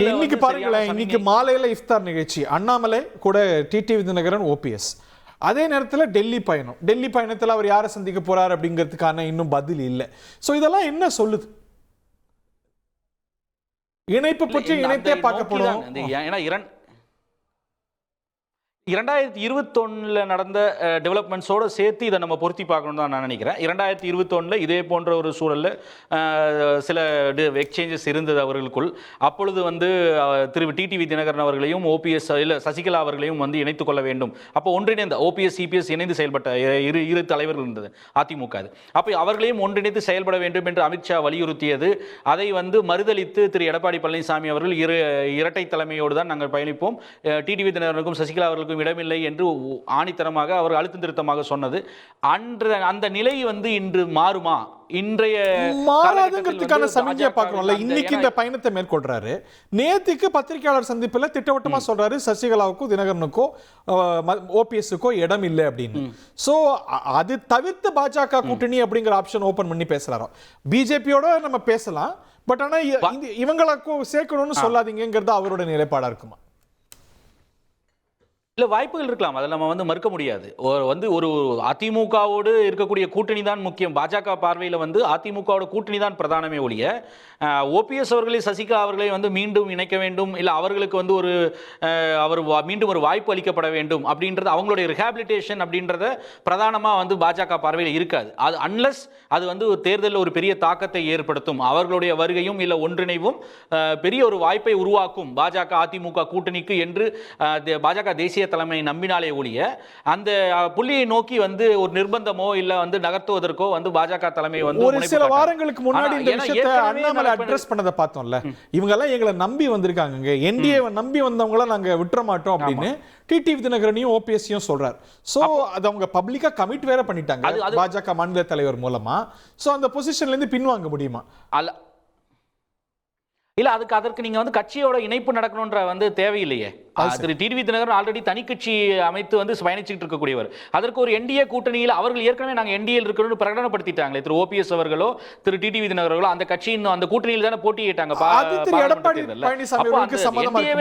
இன்னைக்கு பாருங்களேன், இன்னைக்கு மாலையில இஃப்தார் நிகழ்ச்சி, அண்ணாமலை கூட டிடிவி தினகரன், ஓபிஎஸ். அதே நேரத்தில் டெல்லி பயணம். டெல்லி பயணத்தில் அவர் யாரை சந்திக்க போறார் அப்படிங்கிறதுக்கான இன்னும் பதில் இல்லை. ஸோ இதெல்லாம் என்ன சொல்லுது? இணைப்பு பற்றி இணைத்தே பார்க்கப்படும். ஏன்னா 2021 நடந்த டெவலப்மெண்ட்ஸோடு சேர்த்து இதை நம்ம பொருத்தி பார்க்கணும்னு தான் நான் நினைக்கிறேன். 2021 இதே போன்ற ஒரு சூழலில் சில எக்ஸ்சேஞ்சஸ் இருந்தது அவர்களுக்குள். அப்பொழுது திரு டிடிவி தினகரன் அவர்களையும் ஓபிஎஸ் இல்லை சசிகலா அவர்களையும் இணைத்துக் கொள்ள வேண்டும். அப்போ ஒன்றிணைந்த ஓபிஎஸ் சிபிஎஸ் இணைந்து செயல்பட்ட இரு தலைவர்கள் இருந்தது அதிமுக. அப்போ அவர்களையும் ஒன்றிணைத்து செயல்பட வேண்டும் என்று அமித்ஷா வலியுறுத்தியது. அதை மறுதளித்து திரு எடப்பாடி பழனிசாமி அவர்கள் இரட்டை தலைமையோடு தான் நாங்கள் பயணிப்போம், டிடிவி தினகரனுக்கும் சசிகலா அவர்களுக்கும் இடமில்லை என்று ஆணித்தரமாக அவர் அழுத்தம் திருத்தமாக சொன்னது. அந்த நிலை இன்று மாறுமா? இன்றைய மாறாதுங்கிறதுக்கான சமிஞ்சை பார்க்கணும்ல. இன்னைக்கு இந்த பயணத்தை மேற்கொள்றாரு. நேத்துக்கு பத்திரிகையாளர் சந்திப்பில் திட்டவட்டமா சொல்றாரு சசிகலாவுக்கும் தினகரனுக்கோ ஓபிஎஸ்க்கோ இடம் இல்லை அப்படின்னு. சோ அது தவிர்த்து பாஜக கூட்டணி அப்படிங்கிற ஆப்ஷன் ஓபன் பண்ணி பேசுறாரோ. பிஜேபியோட நம்ம பேசலாம், பட் ஆனா இவங்களுக்கும் சேர்க்கணும்னு சொல்லாதீங்கிறது அவரோட நிலைப்பாடா இருக்குமா? இல்லை, வாய்ப்புகள் இருக்கலாம், அதில் நம்ம மறுக்க முடியாது. ஒரு அதிமுகவோடு இருக்கக்கூடிய கூட்டணி தான் முக்கியம். பாஜக பார்வையில் அதிமுகவோட கூட்டணி தான் பிரதானமே ஒழிய ஓபிஎஸ் அவர்களை சசிகலா அவர்களை மீண்டும் இணைக்க வேண்டும், இல்லை அவர்களுக்கு அவர் மீண்டும் ஒரு வாய்ப்பு அளிக்கப்பட வேண்டும் அப்படின்றது அவங்களுடைய ரிஹாபிலிட்டேஷன் அப்படின்றத பிரதானமாக பாஜக பார்வையில் இருக்காது. அது அன்லஸ் அது ஒரு தேர்தலில் ஒரு பெரிய தாக்கத்தை ஏற்படுத்தும், அவர்களுடைய வருகையும் இல்லை ஒன்றிணைவும் பெரிய ஒரு வாய்ப்பை உருவாக்கும் பாஜக அதிமுக கூட்டணிக்கு என்று பாஜக தேசிய தலைமை நம்பினாலே ஒழிய அந்த புள்ளியை நோக்கி ஒரு நிர்பந்தமோ இல்ல நகர்த்துவதற்கோ பாஜக தலைமை ஒரு சில வாரங்களுக்கு முன்னாடி இந்த விஷயத்தை அண்ணாமலை அட்ரஸ் பண்ணத பார்த்தோம்ல. இவங்க எல்லாம் எங்களை நம்பி வந்திருக்காங்க, என்டிஏவை நம்பி வந்தவங்கள நாங்க விட்டுற மாட்டோம் அப்படின்னு டிடிவி தினகரனையும் ஓபிஎஸ்ஸையும் சொல்றார். சோ அது அவங்க பப்ளிக்கா கமிட் வேற பண்ணிட்டாங்க பாஜக மாநில தலைவர் மூலமா. சோ அந்த பொசிஷன்ல இருந்து பின்வாங்க முடியுமா? இல்ல, அதற்கு நீங்க கட்சியோட இணைப்பு நடக்கணும்ன்ற தேவையில்லையே. திரு டிடிவி தினகரன் ஆல்ரெடி தனி கட்சி அமைத்து பயணிச்சுட்டு இருக்கக்கூடியவர். அதற்கு ஒரு என்டிஏ கூட்டணியில் அவர்கள் ஏற்கனவே நாங்க என்டிஏல இருக்கணும்னு பிரகடனப்படுத்திட்டாங்களே. திரு ஓபிஎஸ் அவர்களோ திரு டிடிவி தினகரோ அந்த கட்சியின் அந்த கூட்டணியில் தானே போட்டியிட்டாங்க.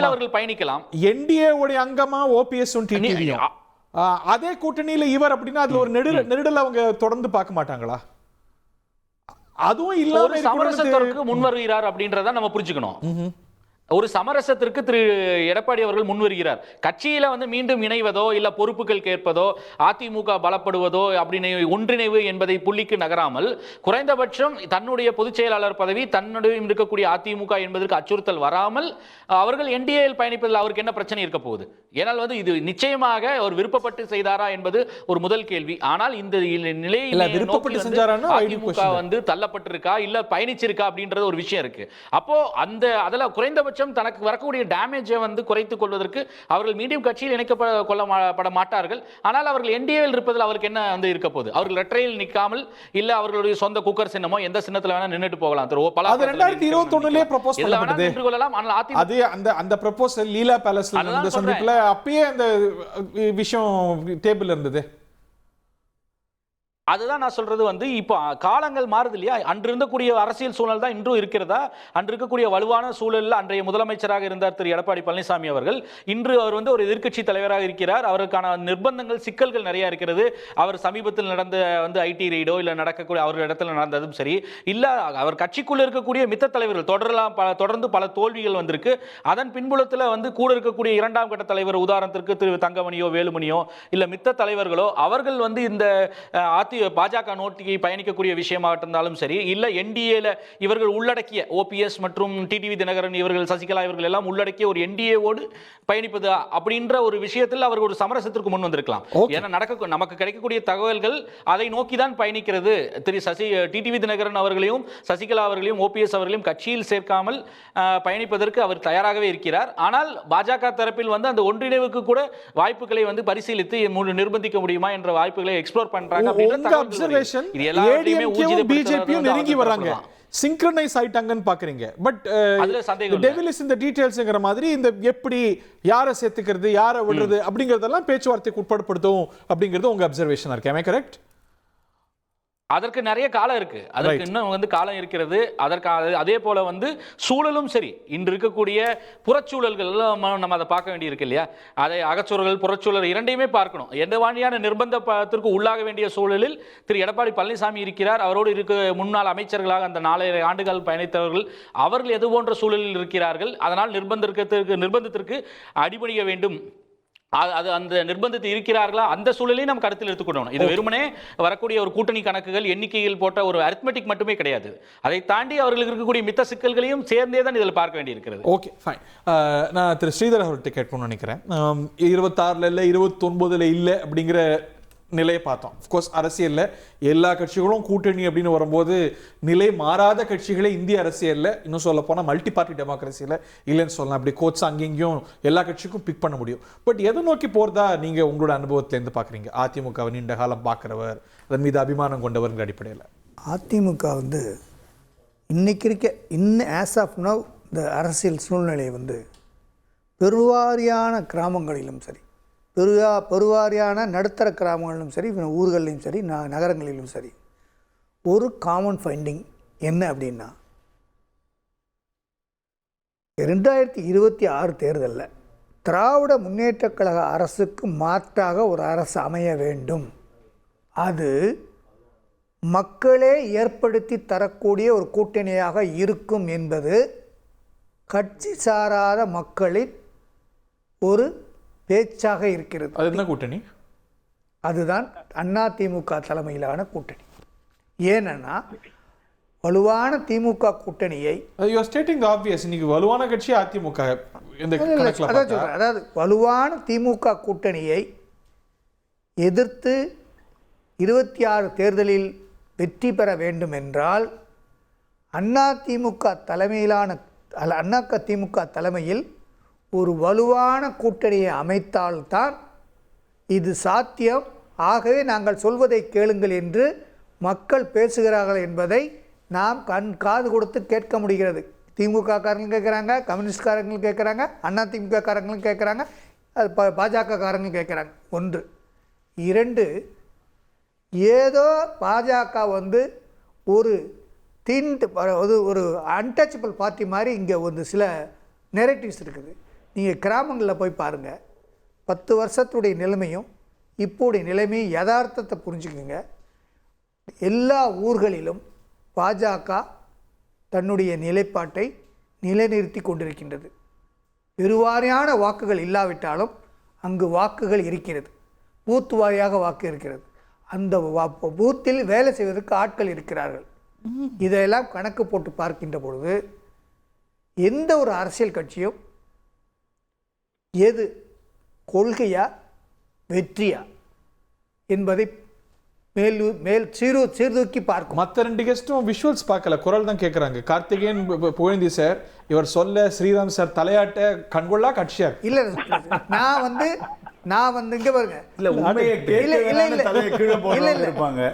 அவர்கள் பயணிக்கலாம். என்டிஏ உடைய அங்கமா ஓபிஎஸ் அதே கூட்டணியில இவர் அப்படின்னா அதுல ஒரு நெருடல் அவங்க தொடர்ந்து பார்க்க மாட்டாங்களா? அதுவும் இல்லாம சமரசத்திற்கு முன்வருகிறார் அப்படின்றத நம்ம புரிஞ்சுக்கணும். ஒரு சமரசத்திற்கு திரு எடப்பாடி அவர்கள் முன்வருகிறார். கட்சியில மீண்டும் இணைவதோ இல்ல பொறுப்புகள் கேட்பதோ அதிமுக பலப்படுவதோ அப்படின்னு ஒன்றிணைவு என்பதை புள்ளிக்கு நகராமல் குறைந்தபட்சம் தன்னுடைய பொதுச் செயலாளர் பதவி தன்னுடைய இருக்கக்கூடிய அதிமுக என்பதற்கு அச்சுறுத்தல் வராமல் அவர்கள் என்டிஏவில் பயணிப்பதில் அவருக்கு என்ன பிரச்சனை இருக்க போகுது? ஏனால் இது நிச்சயமாக அவர் விருப்பப்பட்டு செய்தாரா என்பது ஒரு முதல் கேள்வி. ஆனால் இந்த நிலையில் அதிமுக தள்ளப்பட்டிருக்கா இல்ல பயணிச்சிருக்கா அப்படின்றது ஒரு விஷயம் இருக்கு. அப்போ அதுல குறைந்தபட்சம் தனக்கு வரக்கூடிய டேமேஜை குறைத்துக் கொள்வதற்கு அவர்கள் மீண்டும் கட்சியில் இணைக்கப்பட மாட்டார்கள். ஆனால் அவர்கள் என்டிஏவில் இருப்பதில் அவருக்கு என்ன இருக்க போகுது? அவர்கள் ரெட்டையில் நிற்காமல் இல்ல அவர்களுடைய சொந்த குக்கர் சின்னமோ எந்த சின்னத்துல வேணா நின்னுட்டு போகலாம். 2021 ப்ரோபோஸ் பண்ணப்பட்டது. அது அந்த ப்ரோபோசல் லீலா பேலஸ்ல நடந்த சந்திப்புல அப்பயே அந்த விஷயம் டேபிள் இருந்தது. அதுதான் நான் சொல்றது. இப்போ காலங்கள் மாறுது இல்லையா? அன்று இருந்தக்கூடிய அரசியல் சூழல் தான் இன்றும் இருக்கிறதா? அன்று இருக்கக்கூடிய வலுவான சூழலில் அன்றைய முதலமைச்சராக இருந்தார் திரு எடப்பாடி பழனிசாமி அவர்கள். இன்று அவர் ஒரு எதிர்க்கட்சி தலைவராக இருக்கிறார். அவருக்கான நிர்பந்தங்கள் சிக்கல்கள் நிறைய இருக்கிறது. அவர் சமீபத்தில் நடந்த ஐடி ரெய்டோ இல்ல நடக்கக்கூடிய அவர்கள் இடத்துல நடந்ததும் சரி, இல்ல அவர் கட்சிக்குள்ள இருக்கக்கூடிய மித்த தலைவர்கள் தொடர்ந்து பல தோல்விகள் வந்திருக்கு. அதன் பின்புலத்தில் கூட இருக்கக்கூடிய இரண்டாம் கட்ட தலைவர், உதாரணத்திற்கு திரு தங்கமணியோ வேலுமணியோ இல்ல மித்த தலைவர்களோ அவர்கள் இந்த பாஜக நோக்கி பயணிக்கக்கூடிய விஷயமாக இருந்தாலும் சரி, இல்ல என்டிஏல இவர்கள் உள்ளடக்கிய ஓபிஎஸ் மற்றும் டிடிவி தினகரன் இவர்கள் சசிகலா இவர்கள் எல்லாம் உள்ளடக்கிய ஒரு என்டிஏவோடு பயணிப்பது அப்படின்ற ஒரு விஷயத்தில் அவர்கள் ஒரு சமரசத்திற்கு முன் வந்திருக்கலாம். ஏன்னா நமக்கு கிடைக்கக்கூடிய தகவல்கள் அதை நோக்கி தான் பயணிக்கிறது. திரு டிடிவி தினகரன் அவர்களையும் சசிகலா அவர்களையும் ஓபிஎஸ் அவர்களையும் கட்சியில் சேர்க்காமல் பயணிப்பதற்கு அவர் தயாராகவே இருக்கிறார். ஆனால் பாஜக தரப்பில் அந்த ஒன்றிணைவுக்கு கூட வாய்ப்புகளை பரிசீலித்து நிர்பந்திக்க முடியுமா என்ற வாய்ப்புகளை எக்ஸ்ப்ளோர் பண்றாங்க. அப்சர்வேஷன் ஏடிஎம்கேவும் பிஜேபியும் நெருங்கி வராங்க, சிங்க்ரனைஸ் ஆயிட்டாங்கன்னு பாக்குறீங்க. பட் டெவில் இஸ் இந்த டீடைல்ஸ்ங்கற மாதிரி இந்த எப்படி யாரை சேர்த்துக்கிறது யாரை விடுறது அப்படிங்கறதெல்லாம் பேச்சுவார்த்தைக்கு உட்படுத்தும் அப்படிங்கிறது உங்க அப்சர்வேஷனா இருக்கு. am I correct? அதற்கு நிறைய காலம் இருக்கு, அதற்கு இன்னும் வந்து காலம் இருக்கிறது. அதற்கு அதே போல வந்து சூழலும் சரி, இன்று இருக்கக்கூடிய புறச்சூழல்கள் எல்லாம் நம்ம அதை பார்க்க வேண்டி இருக்கு இல்லையா? அதை அகச்சூழல் புறச்சூழல் இரண்டையுமே பார்க்கணும். எந்த வகையான நிர்பந்தத்திற்கு உள்ளாக வேண்டிய சூழலில் திரு எடப்பாடி பழனிசாமி இருக்கிறார். அவரோடு இருக்க முன்னாள் அமைச்சர்களாக அந்த 4 ஆண்டுகள் பயணித்தவர்கள் அவர்கள் எது போன்ற சூழலில் இருக்கிறார்கள். அதனால் நிர்பந்தத்திற்கு அடிபணிய வேண்டும். அது அந்த நிர்பந்தத்தை இருக்கிறார்களா, அந்த சூழலையும் நம்ம கருத்தில் எடுத்துக்கணும். இது வெறுமனே வரக்கூடிய ஒரு கூட்டணி கணக்குகள் எண்ணிக்கையில் போட்ட ஒரு அரித்மெட்டிக் மட்டுமே கிடையாது. அதை தாண்டி அவர்களுக்கு இருக்கக்கூடிய மித்த சிக்கல்களையும் சேர்ந்தே தான் இதில் பார்க்க வேண்டி இருக்கிறது. Okay, fine. நான் திரு ஸ்ரீதர் அவர்கிட்ட கேட்கணும்னு நினைக்கிறேன். 26ல் இல்லை, 29ல் இல்லை அப்படிங்கிற நிலையை பார்த்தோம். அஃப்கோர்ஸ் அரசியலில் எல்லா கட்சிகளும் கூட்டணி அப்படின்னு வரும்போது நிலை மாறாத கட்சிகளே இந்திய அரசியலில், இன்னும் சொல்ல போனால் மல்டி பார்ட்டி டெமோக்ரஸியில் இல்லைன்னு சொல்லலாம். அப்படி கோட்ஸ் அங்கேயும் எல்லா கட்சிக்கும் பிக் பண்ண முடியும். பட் எதை நோக்கி போகிறதா நீங்கள் உங்களோட அனுபவத்திலேருந்து பார்க்குறீங்க? அதிமுகவை நீண்ட காலம் பார்க்குறவர், அதன் மீது அபிமானம் கொண்டவர்ங்கிற அடிப்படையில் அதிமுக வந்து இன்னைக்கு இருக்க ஆஸ் ஆஃப் நவ் இந்த அரசியல் சூழ்நிலை வந்து பெருவாரியான கிராமங்களிலும் சரி, பெருவாரியான நடுத்தர கிராமங்களிலும் சரி, ஊர்களிலும் சரி, நகரங்களிலும் சரி, ஒரு காமன் ஃபைண்டிங் என்ன அப்படின்னா, 2026 தேர்தலில் திராவிட முன்னேற்றக் கழக அரசுக்கு மாற்றாக ஒரு அரசு அமைய வேண்டும். அது மக்களே ஏற்படுத்தி தரக்கூடிய ஒரு கூட்டணியாக இருக்கும் என்பது கட்சி சாராத மக்களின் ஒரு பேச்சாக இருக்கிறது. அது என்ன கூட்டணி? அதுதான் அதிமுக தலைமையிலான கூட்டணி. ஏன்னா வலுவான திமுக கூட்டணியை இன்னைக்கு வலுவான கட்சி அதிமுக. அதாவது வலுவான திமுக கூட்டணியை எதிர்த்து 26 தேர்தலில் வெற்றி பெற வேண்டும் என்றால் அதிமுக தலைமையில் ஒரு வலுவான கூட்டணியை அமைத்தால்தான் இது சாத்தியம். ஆகவே நாங்கள் சொல்வதை கேளுங்கள் என்று மக்கள் பேசுகிறார்கள் என்பதை நாம் காது கொடுத்து கேட்க முடிகிறது. திமுக காரங்களும் கேட்குறாங்க, கம்யூனிஸ்ட்காரங்களும் கேட்குறாங்க, அதிமுக காரங்களும் கேட்குறாங்க, பாஜக காரங்களும் கேட்குறாங்க. 1. 2, ஏதோ பாஜக வந்து ஒரு ஒரு அன்டச்சபிள் பார்ட்டி மாதிரி இங்கே வந்து சில நெரேட்டிவ்ஸ் இருக்குது. நீங்கள் கிராமங்களில் போய் பாருங்கள், 10 வருஷத்துடைய நிலைமையும் இப்போடைய நிலைமையும் யதார்த்தத்தை புரிஞ்சுக்குங்க. எல்லா ஊர்களிலும் பாஜக தன்னுடைய நிலைப்பாட்டை நிலைநிறுத்தி கொண்டிருக்கின்றது. பெருவாரியான வாக்குகள் இல்லாவிட்டாலும் அங்கு வாக்குகள் இருக்கிறது, பூத் வாரியாக வாக்கு இருக்கிறது. அந்த பூத்தில் வேலை செய்வதற்கு ஆட்கள் இருக்கிறார்கள். இதையெல்லாம் கணக்கு போட்டு பார்க்கின்ற பொழுது எந்த ஒரு அரசியல் கட்சியும் எது கொள்கையா வெற்றியா என்பதை மேல் சீர்தூக்கி பார்க்கும். மற்ற 2 கெஸ்ட்டும் விஷுவல்ஸ் பார்க்கல, குரல் தான் கேட்குறாங்க. கார்த்திகேயன் புகழேந்தி சார் இவர் சொல்ல, ஸ்ரீராம் சார் தலையாட்ட கண்கொள்ளா காட்சியா இல்லை. நான் வந்து இங்கே பாருங்க, இல்ல